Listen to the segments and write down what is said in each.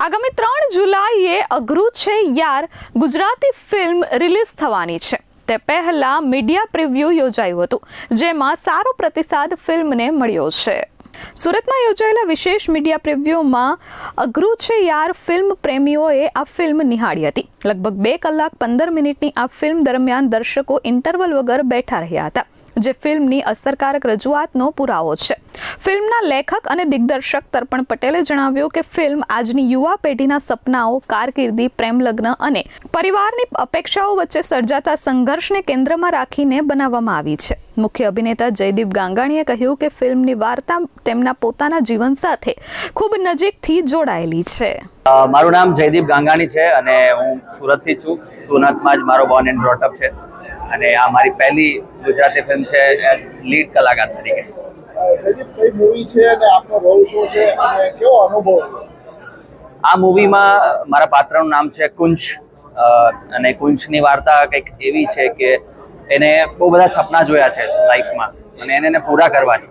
આગામી 3 જુલાઈએ અઘરું છે યાર ગુજરાતી ફિલ્મ રિલીઝ થવાની છે। તે પહેલા મીડિયા પ્રિવ્યૂ યોજાયું હતું, જેમાં સારો પ્રતિસાદ ફિલ્મને મળ્યો છે। સુરતમાં યોજાયેલા વિશેષ મીડિયા પ્રિવ્યુમાં અઘરું છે યાર ફિલ્મ પ્રેમીઓએ આ ફિલ્મ નિહાળી હતી। લગભગ 2 કલાક 15 મિનિટની આ ફિલ્મ દરમિયાન દર્શકો ઇન્ટરવલ વગર બેઠા રહ્યા હતા, જે ફિલ્મની અસરકારક રજૂઆતનો પુરાવો છે। ફિલ્મના લેખક અને દિગ્દર્શક તર્પણ પટેલે જણાવ્યું કે ફિલ્મ આજની યુવા પેઢીના સપનાઓ, કારકિર્દી, પ્રેમ લગ્ન અને પરિવારની અપેક્ષાઓ વચ્ચે સર્જાતા સંઘર્ષને કેન્દ્રમાં રાખીને બનાવવામાં આવી છે। મુખ્ય અભિનેતા જયદીપ ગાંગાણીએ કહ્યું કે ફિલ્મની વાર્તા તેમના પોતાના જીવન સાથે ખૂબ નજીકથી જોડાયેલી છે। મારું નામ જયદીપ ગાંગાણી છે અને હું સુરતથી છું। સુરતમાં જ મારો બોર્ન એન્ડ બ્રોટ અપ છે અને આ મારી પહેલી ગુજરાતી ફિલ્મ છે એઝ લીડ કલાકાર તરીકે। જયદીપ, કઈ મૂવી છે અને આપનો રોલ શું છે અને કેવો અનુભવ? આ મૂવીમાં મારા પાત્રનું નામ છે કુંજ અને કુંજની વાર્તા કંઈક એવી છે કે એને બહુ બધા સપના જોયા છે લાઈફમાં અને એને પૂરા કરવા છે,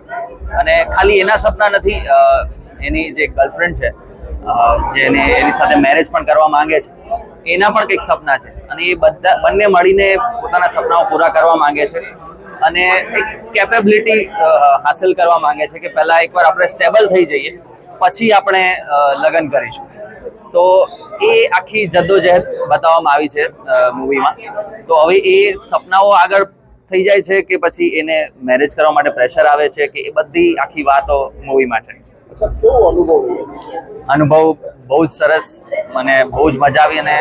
અને ખાલી એના સપના નથી, એની જે ગર્લફ્રેન્ડ છે જેને એની સાથે મેરેજ પણ કરવા માંગે છે, એના પણ કંઈક સપના છે અને એ બંને મળીને પોતાના સપનાઓ પૂરા કરવા માંગે છે અને એક કેપેબિલિટી હાંસલ કરવા માંગે છે કે પહેલાં એકવાર આપણે સ્ટેબલ થઈ જઈએ પછી આપણે લગ્ન કરીશું। તો એ આખી જદ્દોજહેદ બતાવવામાં આવી છે મૂવીમાં। તો હવે એ સપનાઓ આગળ થઈ જાય છે કે પછી એને મેરેજ કરવા માટે પ્રેશર આવે છે કે એ બધી આખી વાતો મૂવીમાં છે। કેવો અનુભવ? અનુભવ બહુ જ સરસ, મને બહુ જ મજા આવી અને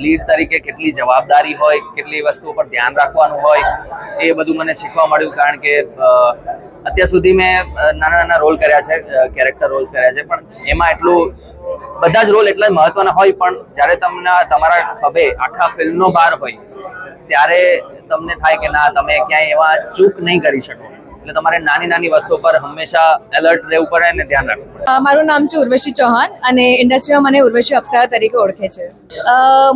લીડ તરીકે કેટલી જવાબદારી હોય, કેટલી વસ્તુઓ પર ધ્યાન રાખવાનું હોય, એ બધું મને શીખવા મળ્યું। કારણ કે અત્યાર સુધી મેં નાના રોલ કર્યા છે, કેરેક્ટર રોલ્સ કર્યા છે, પણ એમાં એટલું બધા જ રોલ એટલા જ મહત્વના હોય, પણ જ્યારે તમને તમારા ખભે આખા ફિલ્મનો ભાર હોય ત્યારે તમને થાય કે ના, તમે ક્યાંય એવા ચૂક નહીં કરી શકો, એટલે તમારે નાની વસ્તુઓ પર હંમેશા એલર્ટ રહેવું પડે અને ધ્યાન રાખવું પડે। મારું નામ છે ઉર્વશી ચૌહાણ અને ઇન્ડસ્ટ્રીમાં મને ઉર્વશી અપ્સરા તરીકે ઓળખે છે।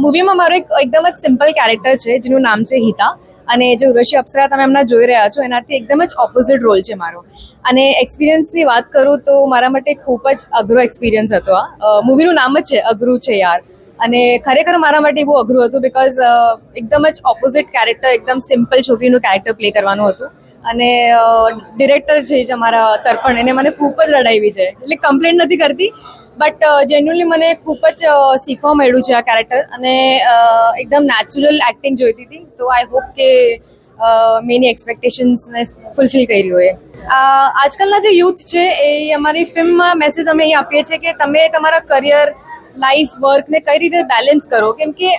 મૂવીમાં મારો એકદમ જ સિમ્પલ કેરેક્ટર છે જેનું નામ છે હિતા, અને જે ઉર્વશી અપ્સરા તમે એમના જોઈ રહ્યા છો એનાથી એકદમ જ ઓપોઝિટ રોલ છે મારો। અને એક્સપિરિયન્સની વાત કરું તો મારા માટે ખૂબ જ અઘરો એક્સપિરિયન્સ હતો। આ મૂવીનું નામ જ છે અઘરું છે યાર, અને ખરેખર મારા માટે બહુ અઘરું હતું બિકોઝ એકદમ જ ઓપોઝિટ કેરેક્ટર, એકદમ સિમ્પલ છોકરીનું કેરેક્ટર પ્લે કરવાનું હતું। અને ડિરેક્ટર છે જે અમારા તર્પણ, એને મને ખૂબ જ રડાવી છે, એટલે કમ્પ્લેન નથી કરતી, બટ જેન્યુઅલી મને ખૂબ જ શીખવા મળ્યું છે આ કેરેક્ટર, અને એકદમ નેચરલ એક્ટિંગ જોઈતી હતી। તો આઈ હોપ કે મેની એક્સપેક્ટેશન્સને ફૂલફિલ કરી હોય। આજકાલના જે યુથ છે એ અમારી ફિલ્મમાં મેસેજ અમે અહીં આપીએ છીએ કે તમે તમારા કરિયર, લાઈફ, વર્કને કઈ રીતે બેલેન્સ કરો, કેમ કે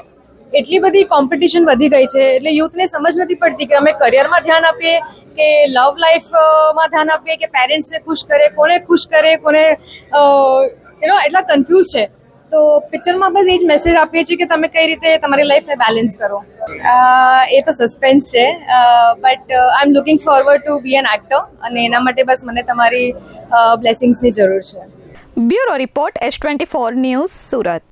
એટલી બધી કોમ્પિટિશન વધી ગઈ છે, એટલે યુથને સમજ નથી પડતી કે અમે કરિયરમાં ધ્યાન આપીએ કે લવ લાઈફમાં ધ્યાન આપીએ કે પેરેન્ટ્સને ખુશ કરે, કોને ખુશ કરે, કોને એટલા કન્ફ્યુઝ છે। તો પિક્ચરમાં બસ એ જ મેસેજ આપીએ છીએ કે તમે કઈ રીતે તમારી લાઈફને બેલેન્સ કરો। એ તો સસ્પેન્સ છે, but I am looking forward to be an actor, અને એના માટે બસ મને તમારી બ્લેસિંગ્સની જરૂર છે। Bureau report S24 news, Surat.